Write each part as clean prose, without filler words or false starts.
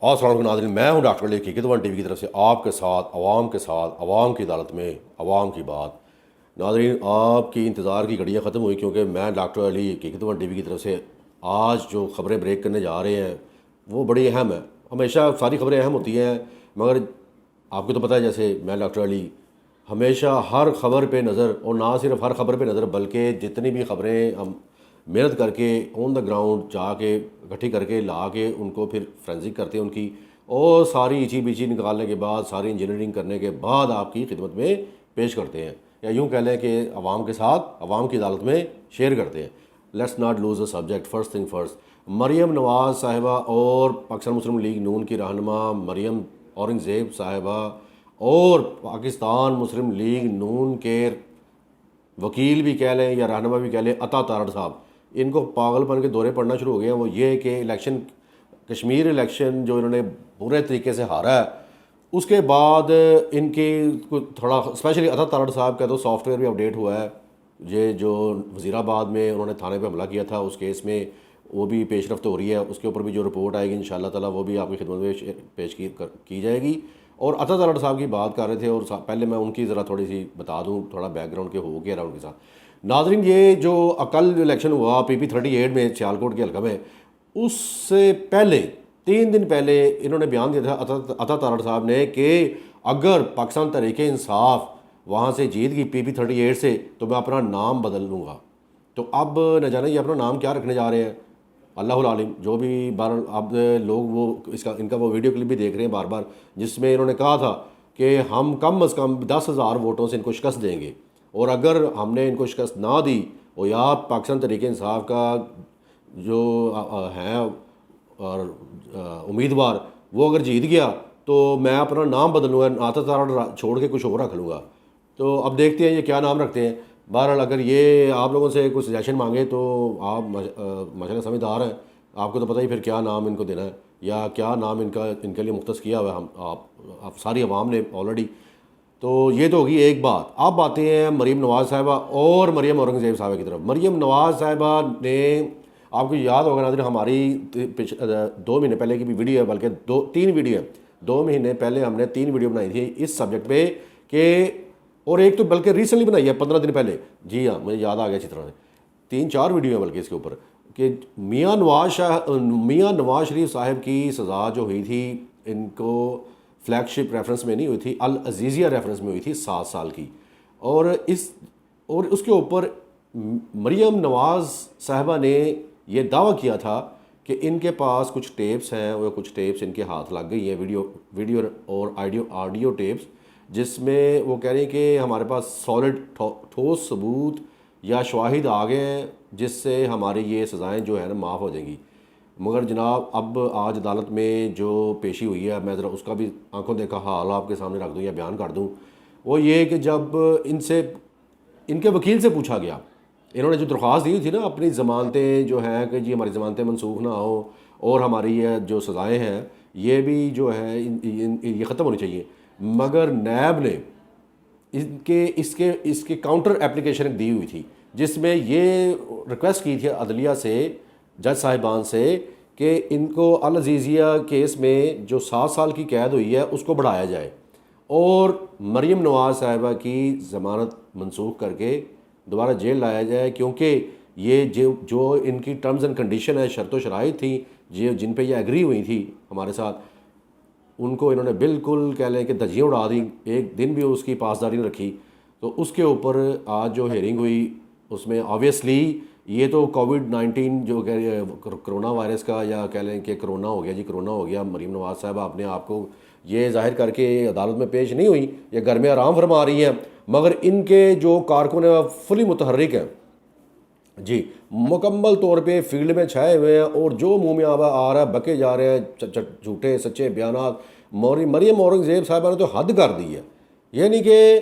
السلام علیکم ناظرین، میں ہوں ڈاکٹر علی حقیقت ون ٹی وی کی طرف سے آپ کے ساتھ، عوام کے ساتھ، عوام کی عدالت میں عوام کی بات۔ ناظرین، آپ کی انتظار کی گھڑیاں ختم ہوئی، کیونکہ میں ڈاکٹر علی حقیقت ون ٹی وی کی طرف سے آج جو خبریں بریک کرنے جا رہے ہیں وہ بڑی اہم ہیں۔ ہمیشہ ساری خبریں اہم ہوتی ہیں، مگر آپ کو تو پتہ ہے جیسے میں ڈاکٹر علی ہمیشہ ہر خبر پہ نظر، اور نہ صرف ہر خبر پہ نظر بلکہ جتنی بھی خبریں ہم محنت کر کے آن دا گراؤنڈ جا کے اکٹھی کر کے لا کے ان کو پھر فرینزک کرتے ہیں ان کی، اور ساری ایچی بیچی نکالنے کے بعد، ساری انجینئرنگ کرنے کے بعد آپ کی خدمت میں پیش کرتے ہیں، یا یوں کہہ لیں کہ عوام کے ساتھ عوام کی عدالت میں شیئر کرتے ہیں۔ Let's not lose the subject, first thing first. Maryam Nawaz صاحبہ اور پاکستان مسلم لیگ نون کی رہنما مریم اورنگزیب صاحبہ اور پاکستان مسلم لیگ نون کے وکیل بھی کہہ لیں یا رہنما بھی کہہ لیں عطا تارڑ صاحب، ان کو پاگل پن کے دورے پڑنا شروع ہو گئے ہیں۔ وہ یہ کہ الیکشن، کشمیر الیکشن جو انہوں نے پورے طریقے سے ہارا ہے، اس کے بعد ان کی تھوڑا اسپیشلی عطا تارڑ صاحب کا تو سافٹ ویئر بھی اپڈیٹ ہوا ہے۔ یہ جو وزیر آباد میں انہوں نے تھانے پہ حملہ کیا تھا، اس کیس میں وہ بھی پیش رفت ہو رہی ہے، اس کے اوپر بھی جو رپورٹ آئے گی انشاءاللہ تعالیٰ وہ بھی آپ کی خدمت میں پیش کی جائے گی۔ اور عطا تارڑ صاحب کی بات کر رہے تھے، اور پہلے میں ان کی ذرا تھوڑی سی بتا دوں، تھوڑا بیک گراؤنڈ کے ہو گیا رہا ان کے ساتھ۔ ناظرین، یہ جو کل الیکشن ہوا پی 38 میں سیالکوٹ کے حلقہ میں، اس سے پہلے 3 دن پہلے انہوں نے بیان دیا تھا عطا تارڑ صاحب نے کہ اگر پاکستان تحریک انصاف وہاں سے جیت گئی پی 38 سے تو میں اپنا نام بدل لوں گا۔ تو اب نہ جانے یہ اپنا نام کیا رکھنے جا رہے ہیں، اللہ العالم۔ جو بھی اب لوگ وہ ان کا وہ ویڈیو کلپ بھی دیکھ رہے ہیں بار بار، جس میں انہوں نے کہا تھا کہ ہم کم از کم 10,000 ووٹوں سے ان کو شکست دیں گے، اور اگر ہم نے ان کو شکست نہ دی، اور یا پاکستان تحریک انصاف کا جو ہے اور امیدوار وہ اگر جیت گیا تو میں اپنا نام بدل لوں گا، عطا تارڑ چھوڑ کے کچھ اور رکھ لوں گا۔ تو اب دیکھتے ہیں یہ کیا نام رکھتے ہیں۔ بہرحال اگر یہ آپ لوگوں سے کوئی سجیشن مانگے تو آپ ماشاءاللہ سمجھدار ہیں، آپ کو تو پتہ ہی پھر کیا نام ان کو دینا ہے، یا کیا نام ان کے لیے مختص کیا ہوا ہے آپ ساری عوام نے آلریڈی۔ تو یہ تو ہوگی ایک بات۔ آپ آتے ہیں مریم نواز صاحبہ اور مریم اورنگزیب صاحبہ کی طرف۔ مریم نواز صاحبہ نے، آپ کو یاد ہوگا ناظرین، ہماری 2 مہینے پہلے کی بھی ویڈیو ہے، بلکہ 3 ویڈیو ہے، 2 مہینے پہلے ہم نے 3 ویڈیو بنائی تھی اس سبجیکٹ پہ، کہ اور ایک تو بلکہ ریسنٹلی بنائی ہے 15 دن پہلے، جی ہاں مجھے یاد آ گیا اچھی طرح سے، 3-4 ویڈیو ہیں بلکہ اس کے اوپر، کہ میاں نواز شریف صاحب کی سزا جو ہوئی تھی، ان کو فلیگ شپ ریفرنس میں نہیں ہوئی تھی، العزیزیہ ریفرنس میں ہوئی تھی 7 سال کی، اور اس کے اوپر مریم نواز صاحبہ نے یہ دعویٰ کیا تھا کہ ان کے پاس کچھ ٹیپس ہیں، وہ کچھ ٹیپس ان کے ہاتھ لگ گئی ہیں، ویڈیو اور آڈیو ٹیپس، جس میں وہ کہہ رہے ہیں کہ ہمارے پاس سالڈ ٹھوس ثبوت یا شواہد آ گئے ہیں جس سے ہماری یہ سزائیں جو ہے نا معاف ہو جائیں گی۔ مگر جناب اب آج عدالت میں جو پیشی ہوئی ہے، میں ذرا اس کا بھی آنکھوں دیکھا حال آپ کے سامنے رکھ دوں یا بیان کر دوں۔ وہ یہ کہ جب ان کے وکیل سے پوچھا گیا، انہوں نے جو درخواست دی تھی نا اپنی ضمانتیں جو ہیں کہ جی ہماری ضمانتیں منسوخ نہ ہوں، اور ہماری یہ جو سزائیں ہیں یہ بھی جو ہے یہ ختم ہونی چاہیے، مگر نیب نے اس کے کاؤنٹر اپلیکیشن ایک دی ہوئی تھی، جس میں یہ ریکویسٹ کی تھی عدلیہ سے، جج صاحبان سے، کہ ان کو العزیزیہ کیس میں جو 7 سال کی قید ہوئی ہے اس کو بڑھایا جائے، اور مریم نواز صاحبہ کی ضمانت منسوخ کر کے دوبارہ جیل لایا جائے، کیونکہ یہ جو ان کی ٹرمز اینڈ کنڈیشن ہے، شرط و شرائط تھیں جن پہ یہ ایگری ہوئی تھی ہمارے ساتھ، ان کو انہوں نے بالکل کہہ لیں کہ دھجیاں اڑا دیں، ایک دن بھی اس کی پاسداری نہ رکھی۔ تو اس کے اوپر آج جو ہیئرنگ ہوئی اس میں آبویسلی یہ تو کووڈ-19 جو کرونا وائرس کا، یا کہہ لیں کہ کرونا ہو گیا، جی کرونا ہو گیا، مریم نواز صاحبہ اپنے آپ کو یہ ظاہر کر کے عدالت میں پیش نہیں ہوئی، یہ گھر میں آرام فرما رہی ہیں، مگر ان کے جو کارکن ہیں فلی متحرک ہیں، جی مکمل طور پہ فیلڈ میں چھائے ہوئے ہیں، اور جو منہ میں آ رہا ہے بکے جا رہے ہیں جھوٹے سچے بیانات۔ مریم اورنگزیب صاحبہ نے تو حد کر دی ہے، یعنی کہ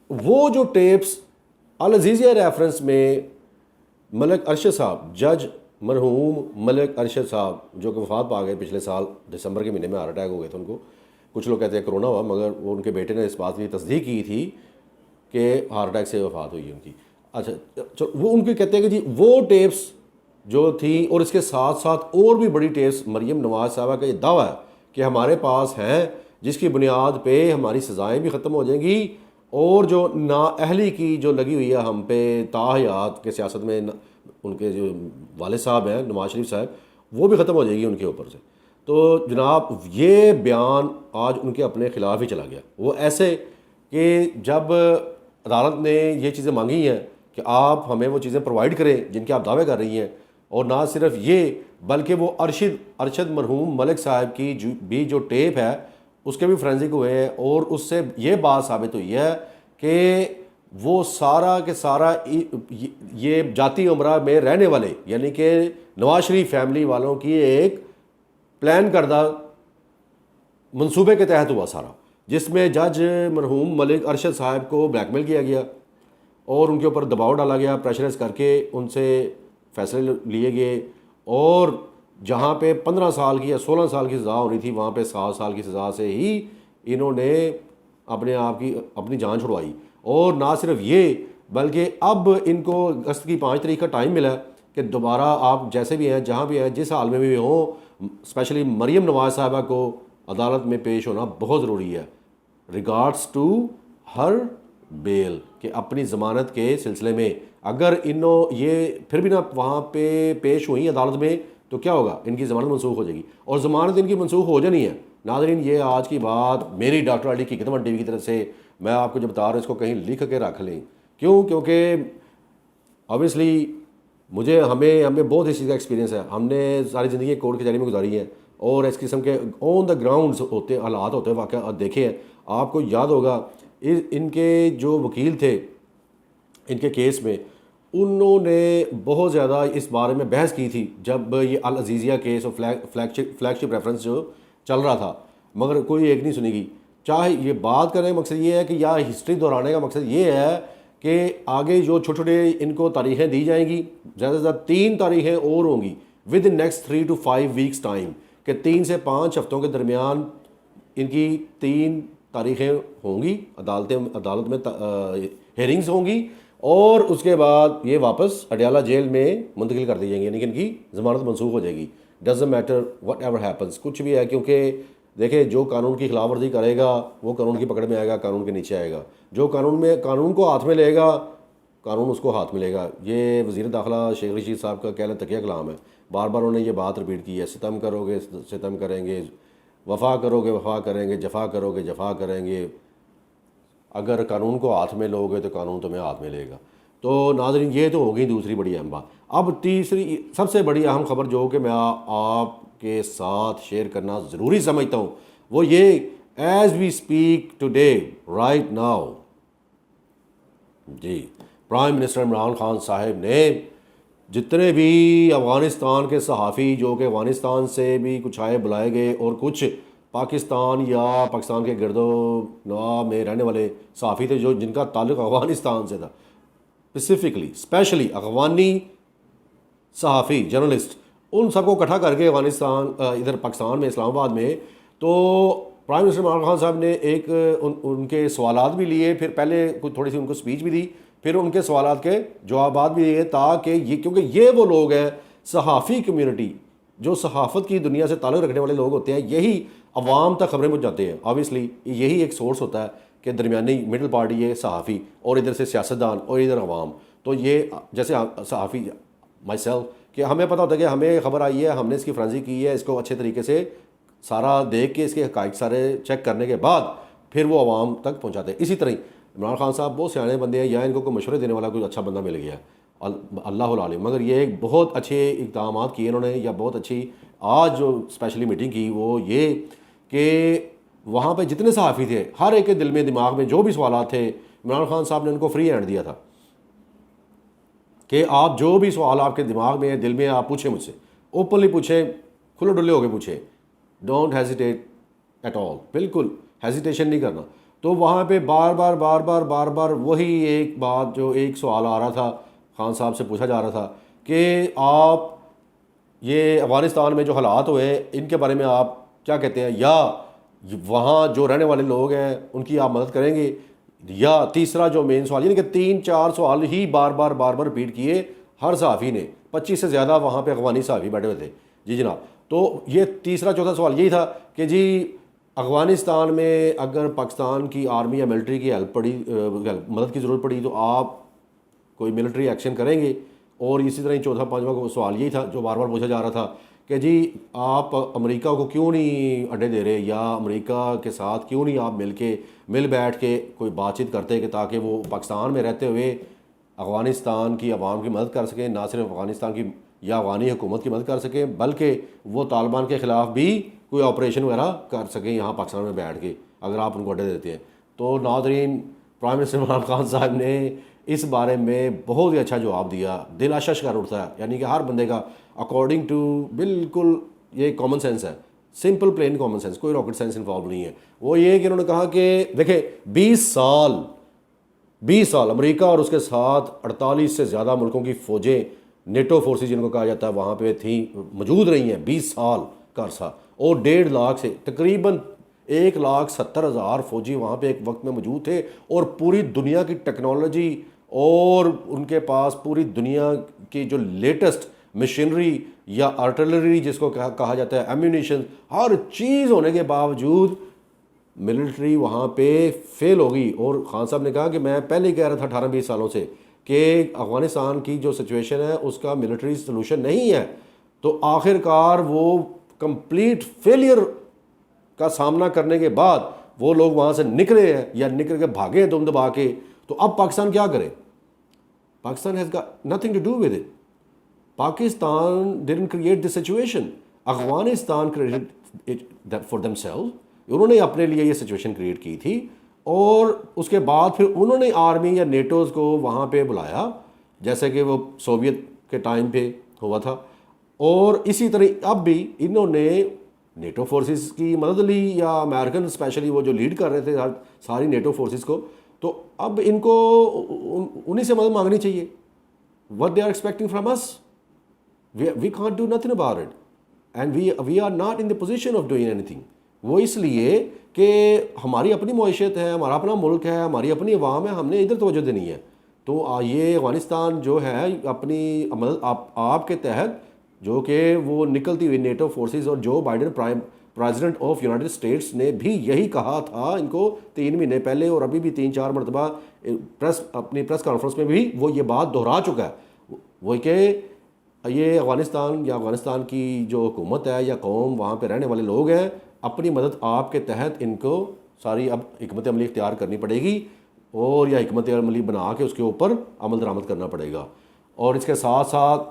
وہ جو ٹیپس العزیزیہ ریفرنس میں ملک ارشد صاحب، جج مرحوم ملک ارشد صاحب جو کہ وفات پا گئے پچھلے سال دسمبر کے مہینے میں، ہارٹ اٹیک ہو گئے تھے ان کو، کچھ لوگ کہتے ہیں کرونا ہوا، مگر وہ ان کے بیٹے نے اس بات کی تصدیق کی تھی کہ ہارٹ اٹیک سے وفات ہوئی ہے ان کی۔ اچھا وہ ان کے کہتے ہیں کہ جی وہ ٹیپس جو تھی، اور اس کے ساتھ ساتھ اور بھی بڑی ٹیپس، مریم نواز صاحبہ کا یہ دعویٰ ہے کہ ہمارے پاس ہیں جس کی بنیاد پہ ہماری سزائیں بھی ختم ہو جائیں گی اور جو نااہلی کی جو لگی ہوئی ہے ہم پہ تاحیات کے سیاست میں ان کے جو والد صاحب ہیں نواز شریف صاحب وہ بھی ختم ہو جائے گی ان کے اوپر سے. تو جناب یہ بیان آج ان کے اپنے خلاف ہی چلا گیا. وہ ایسے کہ جب عدالت نے یہ چیزیں مانگی ہیں کہ آپ ہمیں وہ چیزیں پرووائڈ کریں جن کے آپ دعوے کر رہی ہیں, اور نہ صرف یہ بلکہ وہ ارشد مرحوم ملک صاحب کی بھی جو ٹیپ ہے اس کے بھی فرینزک ہوئے ہیں, اور اس سے یہ بات ثابت ہوئی ہے کہ وہ سارا کے سارا یہ جاتی عمرہ میں رہنے والے یعنی کہ نواز شریف فیملی والوں کی ایک پلان کردہ منصوبے کے تحت ہوا سارا, جس میں جج مرحوم ملک ارشد صاحب کو بلیک میل کیا گیا اور ان کے اوپر دباؤ ڈالا گیا, پریشرائز کر کے ان سے فیصلے لیے گئے, اور جہاں پہ 15 سال کی یا 16 سال کی سزا ہو رہی تھی وہاں پہ 7 سال کی سزا سے ہی انہوں نے اپنی جان چھڑوائی. اور نہ صرف یہ بلکہ اب ان کو اگست کی 5 تاریخ کا ٹائم ملا کہ دوبارہ آپ جیسے بھی ہیں جہاں بھی ہیں جس حال میں بھی ہوں, اسپیشلی مریم نواز صاحبہ کو عدالت میں پیش ہونا بہت ضروری ہے ریگارڈس ٹو ہر بیل, کہ اپنی ضمانت کے سلسلے میں اگر یہ پھر بھی نہ وہاں پہ پیش ہوئی عدالت میں تو کیا ہوگا, ان کی ضمانت منسوخ ہو جائے گی, اور ضمانت ان کی منسوخ ہو جانی ہے. ناظرین یہ آج کی بات میری ڈاکٹر علی حقیقت ون ٹی وی کی طرف سے میں آپ کو جو بتا رہا ہوں اس کو کہیں لکھ کے رکھ لیں. کیونکہ اوبیسلی ہمیں بہت اس چیز کا ایکسپیرینس ہے, ہم نے ساری زندگی کورٹ کچہری میں گزاری ہے اور اس قسم کے آن دا گراؤنڈز حالات ہوتے ہیں واقعات دیکھے ہیں. آپ کو یاد ہوگا ان کے جو وکیل تھے ان کے کیس میں انہوں نے بہت زیادہ اس بارے میں بحث کی تھی جب یہ العزیزیہ کیس اور فلیگ شپ ریفرنس جو چل رہا تھا, مگر کوئی ایک نہیں سنی گی. چاہے یہ بات کرنے کا مقصد یہ ہے کہ یا ہسٹری دہرانے کا مقصد یہ ہے کہ آگے جو چھوٹے چھوٹے ان کو تاریخیں دی جائیں گی, زیادہ سے زیادہ 3 تاریخیں اور ہوں گی with in next 3 to 5 weeks time, کہ 3 سے 5 ہفتوں کے درمیان ان کی 3 تاریخیں ہوں گی, عدالت میں ہیئرنگز ہوں گی, اور اس کے بعد یہ واپس اڈیالہ جیل میں منتقل کر دی جائیں گی, یعنی کہ ان کی ضمانت منسوخ ہو جائے گی. Doesn't matter what ever happens, کچھ بھی ہے, کیونکہ دیکھیں جو قانون کی خلاف ورزی کرے گا وہ قانون کی پکڑ میں آئے گا, قانون کے نیچے آئے گا. جو قانون کو ہاتھ میں لے گا قانون اس کو ہاتھ میں لے گا. یہ وزیر داخلہ شیخ رشید صاحب کا کہنا تکیہ کلام ہے, بار بار انہوں نے یہ بات رپیٹ کی ہے, ستم کرو گے ستم کریں گے, وفا کرو گے وفا کریں گے, جفا کرو گے جفا کریں گے, اگر قانون کو ہاتھ میں لو گے تو قانون تمہیں ہاتھ میں لے گا. تو ناظرین یہ تو ہوگی دوسری بڑی اہم بات. اب تیسری سب سے بڑی اہم خبر جو کہ میں آپ کے ساتھ شیئر کرنا ضروری سمجھتا ہوں وہ یہ, as we speak today right now, جی پرائم منسٹر عمران خان صاحب نے جتنے بھی افغانستان کے صحافی جو کہ افغانستان سے بھی کچھ آئے بلائے گئے اور کچھ پاکستان یا پاکستان کے گرد و نواح میں رہنے والے صحافی تھے جو جن کا تعلق افغانستان سے تھا, اسپیشلی افغانی صحافی جرنلسٹ, ان سب کو اکٹھا کر کے افغانستان ادھر پاکستان میں اسلام آباد میں, تو پرائم منسٹر عمران خان صاحب نے ایک ان کے سوالات بھی لیے, پھر پہلے کچھ تھوڑی سی ان کو اسپیچ بھی دی, پھر ان کے سوالات کے جوابات بھی دیے, تاکہ یہ کیونکہ یہ وہ لوگ ہیں صحافی کمیونٹی جو صحافت کی دنیا سے تعلق رکھنے والے لوگ ہوتے ہیں, یہی عوام تک خبریں پہنچاتے ہیں. آبویسلی یہی ایک سورس ہوتا ہے کہ درمیانی مڈل پارٹی ہے صحافی, اور ادھر سے سیاستدان اور ادھر عوام. تو یہ جیسے صحافی مائی سیلف کہ ہمیں پتہ ہوتا ہے کہ ہمیں خبر آئی ہے, ہم نے اس کی فرانزی کی ہے, اس کو اچھے طریقے سے سارا دیکھ کے اس کے حقائق سارے چیک کرنے کے بعد پھر وہ عوام تک پہنچاتے ہیں. اسی طرح عمران خان صاحب بہت سیانے بندے ہیں, یا ان کو کوئی مشورے دینے والا کوئی اچھا بندہ مل گیا, اللہ العالم, مگر یہ ایک بہت اچھے اقدامات کیے انہوں نے, یا بہت اچھی آج جو اسپیشلی میٹنگ کی وہ یہ کہ وہاں پہ جتنے صحافی تھے ہر ایک کے دل میں دماغ میں جو بھی سوالات تھے عمران خان صاحب نے ان کو فری ہینڈ دیا تھا کہ آپ جو بھی سوال آپ کے دماغ میں دل میں آپ پوچھیں, مجھ سے اوپنلی پوچھیں, کھلے ڈلے ہو کے پوچھیں, ڈونٹ ہیزیٹیٹ ایٹ آل, بالکل ہیزیٹیشن نہیں کرنا. تو وہاں پہ بار بار وہی ایک بات, جو ایک سوال آ رہا تھا خان صاحب سے پوچھا جا رہا تھا کہ آپ یہ افغانستان میں جو حالات ہوئے ان کے بارے میں آپ کیا کہتے ہیں, یا وہاں جو رہنے والے لوگ ہیں ان کی آپ مدد کریں گے, یا تیسرا جو مین سوال, یعنی کہ 3-4 سوال ہی بار بار ریپیٹ کیے ہر صحافی نے. 25 سے زیادہ وہاں پہ افغانی صحافی بیٹھے ہوئے تھے. جی جناب, تو یہ تیسرا چوتھا سوال یہی تھا کہ جی افغانستان میں اگر پاکستان کی آرمی یا ملٹری کی ہیلپ پڑی مدد کی ضرورت پڑی تو آپ کوئی ملٹری ایکشن کریں گے؟ اور اسی طرح چوتھا پانچواں سوال یہی تھا جو بار بار پوچھا جا رہا تھا کہ جی آپ امریکہ کو کیوں نہیں اڈے دے رہے، یا امریکہ کے ساتھ کیوں نہیں آپ مل بیٹھ کے کوئی بات چیت کرتے کہ تاکہ وہ پاکستان میں رہتے ہوئے افغانستان کی عوام کی مدد کر سکیں، نہ صرف افغانستان کی یا افغانی حکومت کی مدد کر سکیں بلکہ وہ طالبان کے خلاف بھی کوئی آپریشن وغیرہ کر سکیں یہاں پاکستان میں بیٹھ کے، اگر آپ ان کو اڈے دیتے ہیں۔ تو ناظرین، پرائم منسٹر عمران خان صاحب نے اس بارے میں بہت ہی اچھا جواب دیا، دل اشش کر اٹھتا ہے، یعنی کہ ہر بندے کا اکارڈنگ ٹو بالکل یہ کامن سینس ہے، سمپل پلین کامن سینس، کوئی راکٹ سائنس انوالو نہیں ہے۔ وہ یہ کہ انہوں نے کہا کہ دیکھیں 20 سال امریکہ اور اس کے ساتھ 48 سے زیادہ ملکوں کی فوجیں، نیٹو فورسز جن کو کہا جاتا ہے، وہاں پہ تھیں، موجود رہی ہیں 20 سال کا عرصہ، اور 1.5 لاکھ سے تقریباً 1,70,000 فوجی وہاں پہ ایک وقت میں موجود تھے، اور پوری دنیا کی ٹیکنالوجی اور ان کے پاس پوری دنیا کی جو لیٹسٹ مشینری یا آرٹلری جس کو کہا جاتا ہے، ایمونیشن، ہر چیز ہونے کے باوجود ملٹری وہاں پہ فیل ہوگی۔ اور خان صاحب نے کہا کہ میں پہلے ہی کہہ رہا تھا 18-20 سالوں سے کہ افغانستان کی جو سچویشن ہے اس کا ملٹری سلوشن نہیں ہے، تو آخر کار وہ کمپلیٹ فیلئر کا سامنا کرنے کے بعد وہ لوگ وہاں سے نکلے ہیں یا نکل کے بھاگے دم دبا کے۔ تو اب پاکستان کیا کرے؟ Pakistan has got nothing to do with it. Pakistan didn't create this situation, Afghanistan created it for them self, انہوں نے اپنے لیے یہ سچویشن کریٹ کی تھی، اور اس کے بعد پھر انہوں نے آرمی یا نیٹوز کو وہاں پہ بلایا جیسے کہ وہ سوویت کے ٹائم پہ ہوا تھا، اور اسی طرح اب بھی انہوں نے نیٹو فورسز کی مدد لی، یا امریکن اسپیشلی وہ جو لیڈ کر رہے تھے ساری نیٹو فورسز کو، تو اب ان کو انہی سے مدد مانگنی چاہیے۔ what they are expecting from us, we can't do nothing about it, and we are not in the position of doing anything۔ وہ اس لیے کہ ہماری اپنی معیشت ہے، ہمارا اپنا ملک ہے، ہماری اپنی عوام ہے، ہم نے ادھر توجہ دینی ہے۔ تو یہ افغانستان جو ہے اپنی آپ کے تحت جو کہ وہ نکلتی ہوئی نیٹو فورسز، اور Joe Biden president of United States نے بھی یہی کہا تھا ان کو 3 مہینے پہلے، اور ابھی بھی 3-4 مرتبہ اپنی پریس کانفرنس میں بھی وہ یہ بات دہرا چکا ہے، وہ کہ یہ افغانستان یا افغانستان کی جو حکومت ہے یا قوم، وہاں پہ رہنے والے لوگ ہیں، اپنی مدد آپ کے تحت ان کو ساری اب حکمت عملی اختیار کرنی پڑے گی، اور یا حکمت عملی بنا کے اس کے اوپر عمل درآمد کرنا پڑے گا۔ اور اس کے ساتھ ساتھ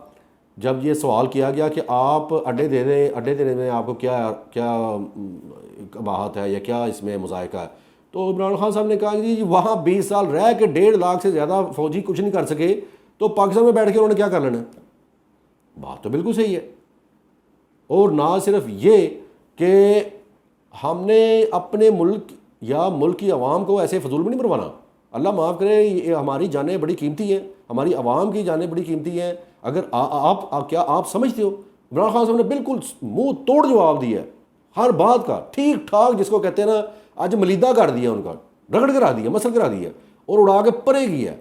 جب یہ سوال کیا گیا کہ آپ اڈے دینے میں آپ کو کیا قباحت ہے یا کیا اس میں مذائقہ ہے، تو عمران خان صاحب نے کہا کہ وہاں 20 سال رہ کے 1.5 لاکھ سے زیادہ فوجی کچھ نہیں کر سکے، تو پاکستان میں بیٹھ کے انہوں نے کیا کر لینا؟ بات تو بالکل صحیح ہے۔ اور نہ صرف یہ کہ ہم نے اپنے ملک یا ملک کی عوام کو ایسے فضول میں نہیں مروانا، اللہ معاف کرے، یہ ہماری جانیں بڑی قیمتی ہیں، ہماری عوام کی جانیں بڑی قیمتی ہیں۔ اگر کیا آپ سمجھتے ہو؟ عمران خان صاحب نے بالکل منہ توڑ جواب دیا ہے ہر بات کا، ٹھیک ٹھاک جس کو کہتے ہیں نا، آج ملیدہ کر دیا ان کا، رگڑ کرا دیا، مسل کرا دیا، اور اڑا کے پرے کیا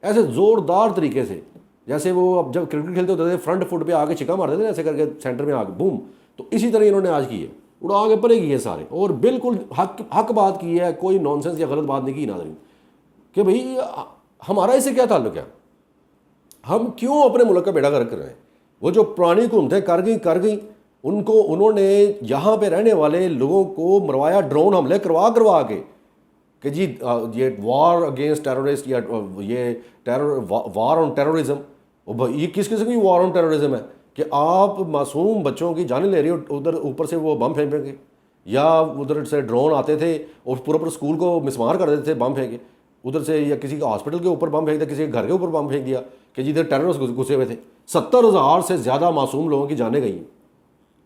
ایسے زوردار طریقے سے، جیسے وہ اب جب کرکٹ کھیلتے ہوتے تھے فرنٹ فٹ پہ آگے چھکا مار دیتے تھے ایسے کر کے سینٹر میں آ کے بوم، تو اسی طرح انہوں نے آج کی ہے، اڑا کے پرے کی ہے سارے، اور بالکل حق بات کی ہے، کوئی نانسنس یا غلط بات نہیں کی ناظرین، کہ بھئی ہمارا اس سے کیا تعلق ہے، ہم کیوں اپنے ملک کا بیڑا غرق کر رہے ہیں؟ وہ جو پرانی حکومتیں کر گئیں انہوں نے یہاں پہ رہنے والے لوگوں کو مروایا، ڈرون حملے کروا کے کہ جی یہ وار اگینسٹ ٹیرورسٹ یا یہ وار آن ٹیرورزم، یہ کس قسم کی وار آن ٹیرورزم ہے کہ آپ معصوم بچوں کی جانیں لے رہی ہو، ادھر اوپر سے وہ بم پھینک کے، یا ادھر سے ڈرون آتے تھے اور پورا اسکول کو مسمار کر دیتے تھے بم پھینک کے ادھر سے، یا کسی کا ہاسپٹل کے اوپر بم پھینک دیا، کسی کے گھر کے اوپر بم پھینک دیا کہ جی ادھر ٹیررسٹ گھسے ہوئے تھے۔ 70,000 سے زیادہ معصوم لوگوں کی جانیں گئی،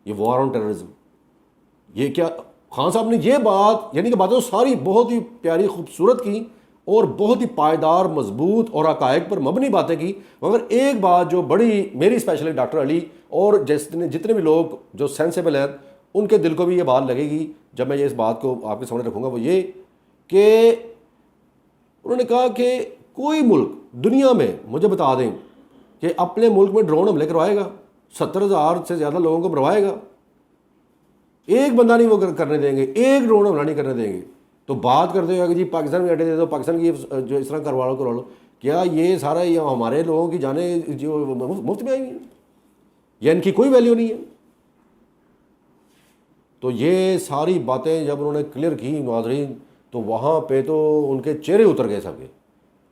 یہ وار آن ٹیررزم۔ یہ کیا خان صاحب نے یہ بات، یعنی کہ باتیں ساری بہت ہی پیاری خوبصورت کی اور بہت ہی پائیدار مضبوط اور حقائق پر مبنی باتیں کی، مگر ایک بات جو بڑی میری اسپیشلی ڈاکٹر علی اور جتنے بھی لوگ جو سینسیبل ہیں ان کے دل کو بھی یہ بات لگے گی جب میں یہ اس بات کو آپ کے سامنے رکھوں گا، وہ یہ کہ انہوں نے کہا کہ کوئی ملک دنیا میں مجھے بتا دیں کہ اپنے ملک میں ڈرون حملے کروائے گا، 70,000 سے زیادہ لوگوں کو مروائے گا؟ ایک بندہ نہیں وہ کرنے دیں گے، ایک ڈرون حملہ نہیں کرنے دیں گے. تو بات کرتے ہو کہ جی پاکستان میں اڈے دے دو، پاکستان کی جو اس طرح کروا لو، کیا یہ سارا یہ ہمارے لوگوں کی جانیں جو مفت میں آئی ہیں یا ان کی کوئی ویلیو نہیں ہے؟ تو یہ ساری باتیں جب انہوں نے کلیئر کی ناظرین، تو وہاں پہ تو ان کے چہرے اتر گئے سب کے.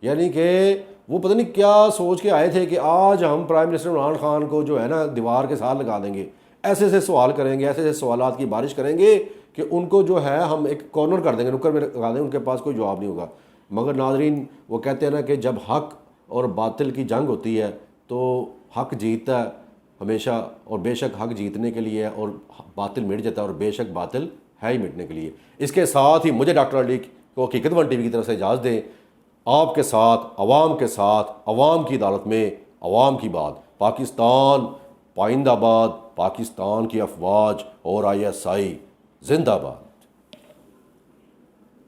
یعنی کہ وہ پتہ نہیں کیا سوچ کے آئے تھے کہ آج ہم پرائم منسٹر عمران خان کو جو ہے نا دیوار کے ساتھ لگا دیں گے، ایسے ایسے سوال کریں گے، ایسے ایسے سوالات کی بارش کریں گے کہ ان کو جو ہے ہم ایک کارنر کر دیں گے، نکر میں لگا دیں گے، ان کے پاس کوئی جواب نہیں ہوگا. مگر ناظرین وہ کہتے ہیں نا کہ جب حق اور باطل کی جنگ ہوتی ہے تو حق جیتتا ہے ہمیشہ، اور بے شک حق جیتنے کے لیے اور باطل مٹ جاتا ہے، اور بے شک باطل ہے ہی مٹنے کے لیے. اس کے ساتھ ہی مجھے ڈاکٹر علی کو حقیقت ون ٹی وی کی طرف سے اجازت دیں. آپ کے ساتھ، عوام کے ساتھ، عوام کی عدالت میں عوام کی بات. پاکستان پائندہ باد، پاکستان کی افواج اور ISI زندہ باد.